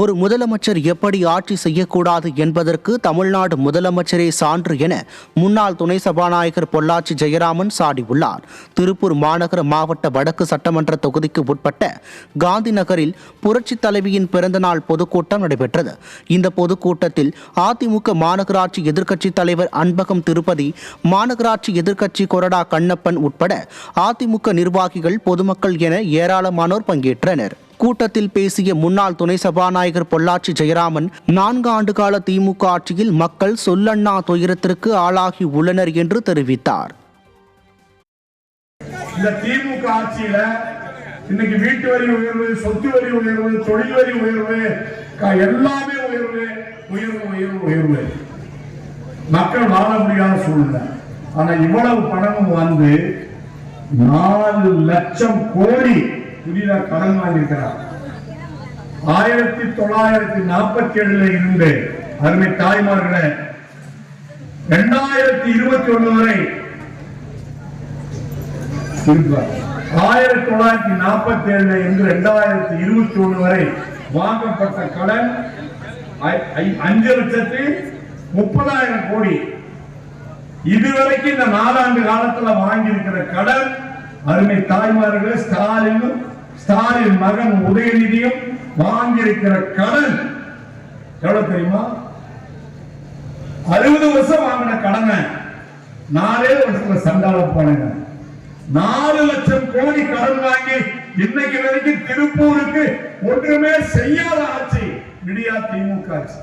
ஒரு முதலமைச்சர் எப்படி ஆட்சி செய்யக்கூடாது என்பதற்கு தமிழ்நாடு முதலமைச்சரே சான்று என முன்னாள் துணை சபாநாயகர் பொள்ளாச்சி ஜெயராமன் சாடியுள்ளார். திருப்பூர் மாநகர மாவட்ட வடக்கு சட்டமன்ற தொகுதிக்கு உட்பட்ட காந்தி நகரில் புரட்சி தலைவியின் பிறந்தநாள் பொதுக்கூட்டம் நடைபெற்றது. இந்த பொதுக்கூட்டத்தில் அதிமுக மாநகராட்சி எதிர்க்கட்சித் தலைவர் அன்பகம் திருப்பதி, மாநகராட்சி எதிர்க்கட்சி கொறடா கண்ணப்பன் உட்பட அதிமுக நிர்வாகிகள், பொதுமக்கள் என ஏராளமானோர் பங்கேற்றனர். கூட்டத்தில் பேசிய முன்னாள் துணை சபாநாயகர் பொள்ளாச்சி ஜெயராமன், 4 ஆண்டுகால திமுக ஆட்சியில் மக்கள் சொல்லண்ணா துயரத்திற்கு ஆளாகி உள்ளனர் என்று தெரிவித்தார். இந்த திமுக ஆட்சியில இன்னைக்கு வீட்டு வரி உயர்வு, சொத்து வரி உயர்வு, தொழில் வரி உயர்வு, எல்லாமே உயர்வு உயர்வு உயர்வு உயர்வு. மக்கள் வாழ முடியாத சூழ்நிலை. ஆனா இவ்வளவு பணமும் வந்து 4 லட்சம் கோடி புதிதாக கடன் வாங்கியிருக்கிறார். 1947 இருந்து அருமை தாய்மார்களே 2021 வரை 1947 இருந்து 2021 வரை வாங்கப்பட்ட கடன் 5,30,000 கோடி. இதுவரைக்கும் இந்த 4 ஆண்டு காலத்துல வாங்கி இருக்கிற கடன் அருமை தாய்மார்களே ஸ்டாலின் மகன் உதயநிதியும் வாங்கியிருக்கிற கடன் எவ்வளவு தெரியுமா? 60 வருஷம் வாங்கின கடனை 4 வருஷத்துல சண்டால போனங்க. 4 லட்சம் கோடி கடன் வாங்கி இன்னைக்கு வரைக்கும் திருப்பூருக்கு ஒன்றுமே செய்யாத ஆட்சி விடியா திமுக ஆட்சி.